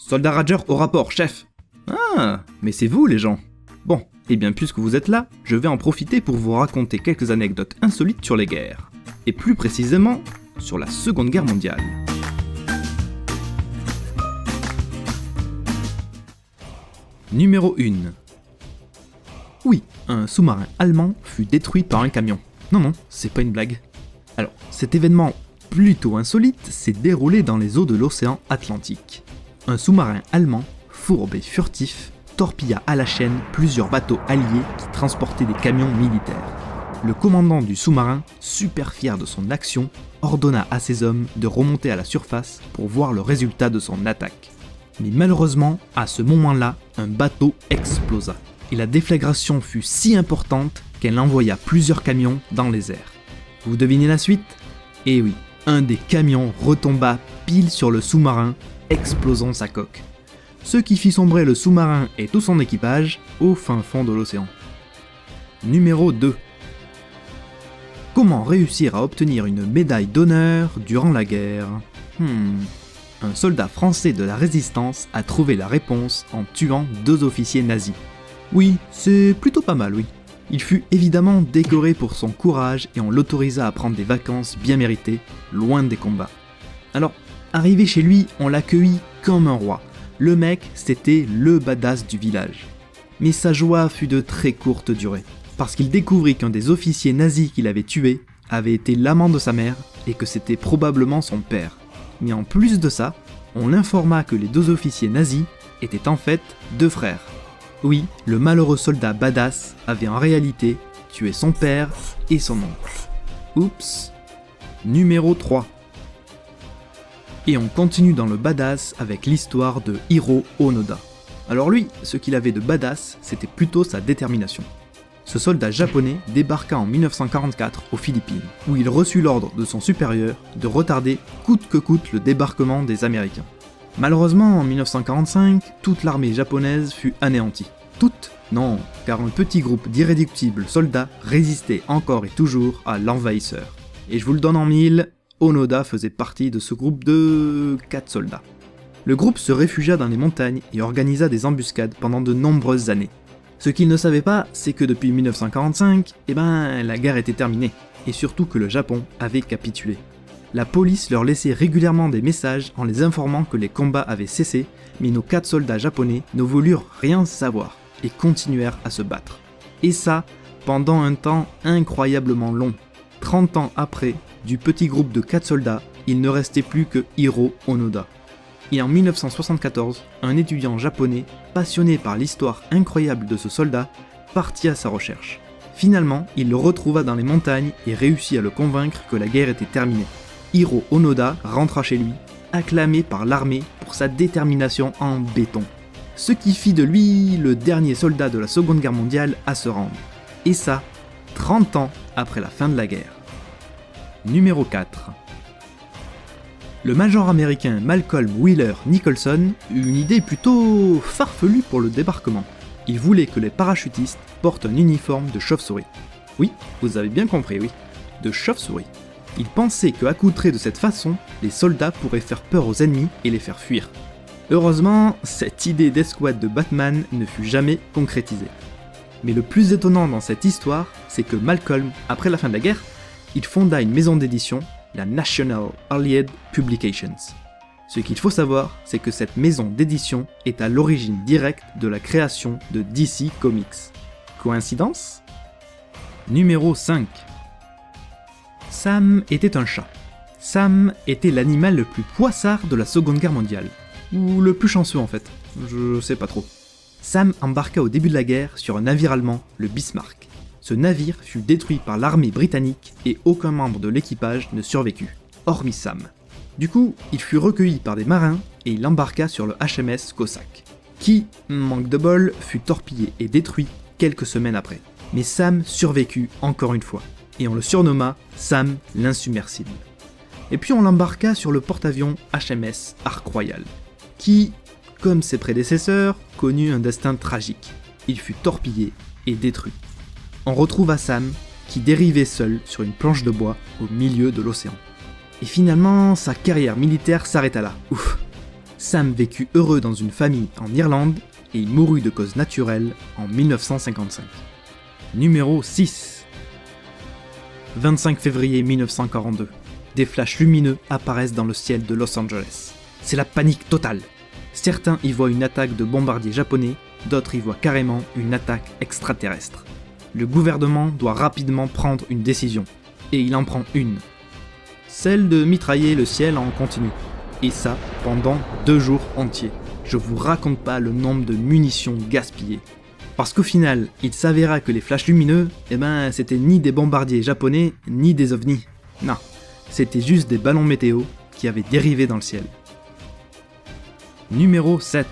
Soldat Rager au rapport, chef. Ah, mais c'est vous les gens. Bon, et bien puisque vous êtes là, je vais en profiter pour vous raconter quelques anecdotes insolites sur les guerres. Et plus précisément, sur la Seconde Guerre mondiale. Numéro 1. Oui, un sous-marin allemand fut détruit par un camion. Non, c'est pas une blague. Alors, cet événement plutôt insolite s'est déroulé dans les eaux de l'océan Atlantique. Un sous-marin allemand, fourbe et furtif, torpilla à la chaîne plusieurs bateaux alliés qui transportaient des camions militaires. Le commandant du sous-marin, super fier de son action, ordonna à ses hommes de remonter à la surface pour voir le résultat de son attaque. Mais malheureusement, à ce moment-là, un bateau explosa. Et la déflagration fut si importante qu'elle envoya plusieurs camions dans les airs. Vous devinez la suite ? Eh oui, un des camions retomba pile sur le sous-marin, explosant sa coque. Ce qui fit sombrer le sous-marin et tout son équipage au fin fond de l'océan. Numéro 2. Comment réussir à obtenir une médaille d'honneur durant la guerre ? Un soldat français de la résistance a trouvé la réponse en tuant 2 officiers nazis. Oui, c'est plutôt pas mal, oui. Il fut évidemment décoré pour son courage et on l'autorisa à prendre des vacances bien méritées, loin des combats. Alors, arrivé chez lui, on l'accueillit comme un roi. Le mec, c'était le badass du village. Mais sa joie fut de très courte durée, parce qu'il découvrit qu'un des officiers nazis qu'il avait tué avait été l'amant de sa mère et que c'était probablement son père. Mais en plus de ça, on l'informa que les 2 officiers nazis étaient en fait 2 frères. Oui, le malheureux soldat badass avait en réalité tué son père et son oncle. Oups. Numéro 3. Et on continue dans le badass avec l'histoire de Hiro Onoda. Alors lui, ce qu'il avait de badass, c'était plutôt sa détermination. Ce soldat japonais débarqua en 1944 aux Philippines, où il reçut l'ordre de son supérieur de retarder coûte que coûte le débarquement des Américains. Malheureusement, en 1945, toute l'armée japonaise fut anéantie. Toute ? Non, car un petit groupe d'irréductibles soldats résistait encore et toujours à l'envahisseur. Et je vous le donne en mille, Onoda faisait partie de ce groupe de 4 soldats. Le groupe se réfugia dans les montagnes et organisa des embuscades pendant de nombreuses années. Ce qu'ils ne savaient pas, c'est que depuis 1945, la guerre était terminée, et surtout que le Japon avait capitulé. La police leur laissait régulièrement des messages en les informant que les combats avaient cessé, mais nos 4 soldats japonais ne voulurent rien savoir et continuèrent à se battre. Et ça, pendant un temps incroyablement long. 30 ans après, du petit groupe de 4 soldats, il ne restait plus que Hiro Onoda. Et en 1974, un étudiant japonais, passionné par l'histoire incroyable de ce soldat, partit à sa recherche. Finalement, il le retrouva dans les montagnes et réussit à le convaincre que la guerre était terminée. Hiro Onoda rentra chez lui, acclamé par l'armée pour sa détermination en béton. Ce qui fit de lui le dernier soldat de la Seconde Guerre mondiale à se rendre. Et ça, 30 ans après la fin de la guerre. Numéro 4. Le major américain Malcolm Wheeler Nicholson eut une idée plutôt farfelue pour le débarquement. Il voulait que les parachutistes portent un uniforme de chauve-souris. Oui, vous avez bien compris, oui, de chauve-souris. Il pensait qu'accoutrés de cette façon, les soldats pourraient faire peur aux ennemis et les faire fuir. Heureusement, cette idée d'escouade de Batman ne fut jamais concrétisée. Mais le plus étonnant dans cette histoire, c'est que Malcolm, après la fin de la guerre, il fonda une maison d'édition, la National Allied Publications. Ce qu'il faut savoir, c'est que cette maison d'édition est à l'origine directe de la création de DC Comics. Coïncidence ? Numéro 5. Sam était un chat. Sam était l'animal le plus poissard de la Seconde Guerre mondiale. Ou le plus chanceux en fait, je sais pas trop. Sam embarqua au début de la guerre sur un navire allemand, le Bismarck. Ce navire fut détruit par l'armée britannique et aucun membre de l'équipage ne survécut, hormis Sam. Du coup, il fut recueilli par des marins et il embarqua sur le HMS Cossack, qui, manque de bol, fut torpillé et détruit quelques semaines après. Mais Sam survécut encore une fois, et on le surnomma Sam l'insubmersible. Et puis on l'embarqua sur le porte-avions HMS Ark Royal, qui, comme ses prédécesseurs, connut un destin tragique. Il fut torpillé et détruit. On retrouva Sam, qui dérivait seul sur une planche de bois au milieu de l'océan. Et finalement, sa carrière militaire s'arrêta là. Ouf. Sam vécut heureux dans une famille en Irlande et il mourut de cause naturelle en 1955. Numéro 6. 25 février 1942. Des flashs lumineux apparaissent dans le ciel de Los Angeles. C'est la panique totale. Certains y voient une attaque de bombardiers japonais, d'autres y voient carrément une attaque extraterrestre. Le gouvernement doit rapidement prendre une décision. Et il en prend une. Celle de mitrailler le ciel en continu. Et ça, pendant 2 jours entiers. Je vous raconte pas le nombre de munitions gaspillées. Parce qu'au final, il s'avéra que les flashs lumineux, c'était ni des bombardiers japonais, ni des ovnis. Non, c'était juste des ballons météo qui avaient dérivé dans le ciel. Numéro 7.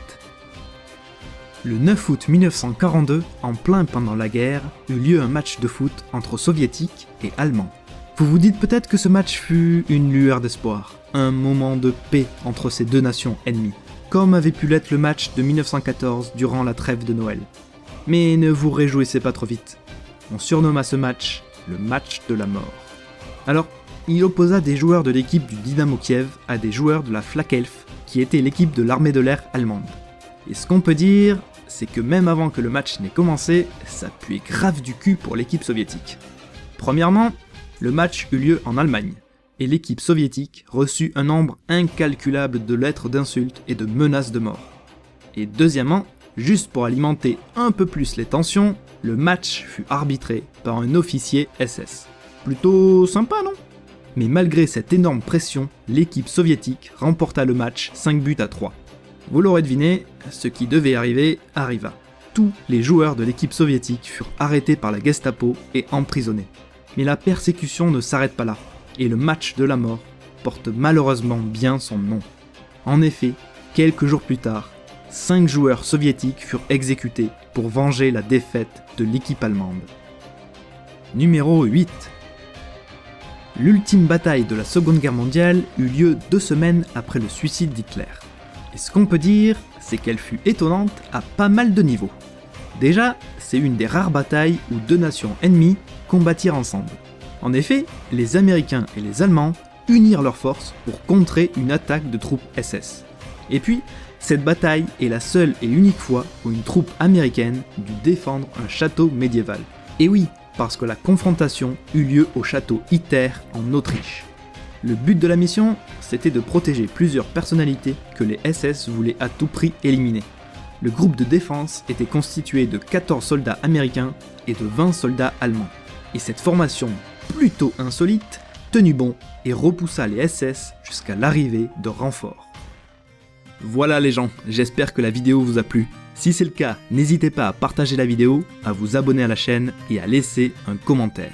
Le 9 août 1942, en plein pendant la guerre, eut lieu un match de foot entre soviétiques et allemands. Vous vous dites peut-être que ce match fut une lueur d'espoir, un moment de paix entre ces deux nations ennemies, comme avait pu l'être le match de 1914 durant la trêve de Noël. Mais ne vous réjouissez pas trop vite. On surnomma ce match le match de la mort. Alors, il opposa des joueurs de l'équipe du Dynamo Kiev à des joueurs de la Flak Elf, qui était l'équipe de l'armée de l'air allemande. Et ce qu'on peut dire, c'est que même avant que le match n'ait commencé, ça puait grave du cul pour l'équipe soviétique. Premièrement, le match eut lieu en Allemagne, et l'équipe soviétique reçut un nombre incalculable de lettres d'insultes et de menaces de mort. Et deuxièmement, juste pour alimenter un peu plus les tensions, le match fut arbitré par un officier SS. Plutôt sympa, non ? Mais malgré cette énorme pression, l'équipe soviétique remporta le match 5-3. Vous l'aurez deviné, ce qui devait arriver arriva. Tous les joueurs de l'équipe soviétique furent arrêtés par la Gestapo et emprisonnés. Mais la persécution ne s'arrête pas là, et le match de la mort porte malheureusement bien son nom. En effet, quelques jours plus tard, 5 joueurs soviétiques furent exécutés pour venger la défaite de l'équipe allemande. Numéro 8. L'ultime bataille de la Seconde Guerre mondiale eut lieu 2 semaines après le suicide d'Hitler. Et ce qu'on peut dire, c'est qu'elle fut étonnante à pas mal de niveaux. Déjà, c'est une des rares batailles où 2 nations ennemies combattirent ensemble. En effet, les Américains et les Allemands unirent leurs forces pour contrer une attaque de troupes SS. Et puis, cette bataille est la seule et unique fois où une troupe américaine dut défendre un château médiéval. Et oui, parce que la confrontation eut lieu au château Hitter en Autriche. Le but de la mission, c'était de protéger plusieurs personnalités que les SS voulaient à tout prix éliminer. Le groupe de défense était constitué de 14 soldats américains et de 20 soldats allemands. Et cette formation, plutôt insolite, tenut bon et repoussa les SS jusqu'à l'arrivée de renforts. Voilà les gens, j'espère que la vidéo vous a plu. Si c'est le cas, n'hésitez pas à partager la vidéo, à vous abonner à la chaîne et à laisser un commentaire.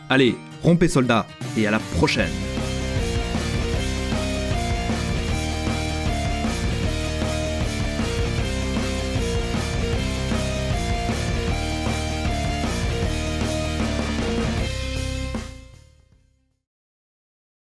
Allez, rompez soldats et à la prochaine!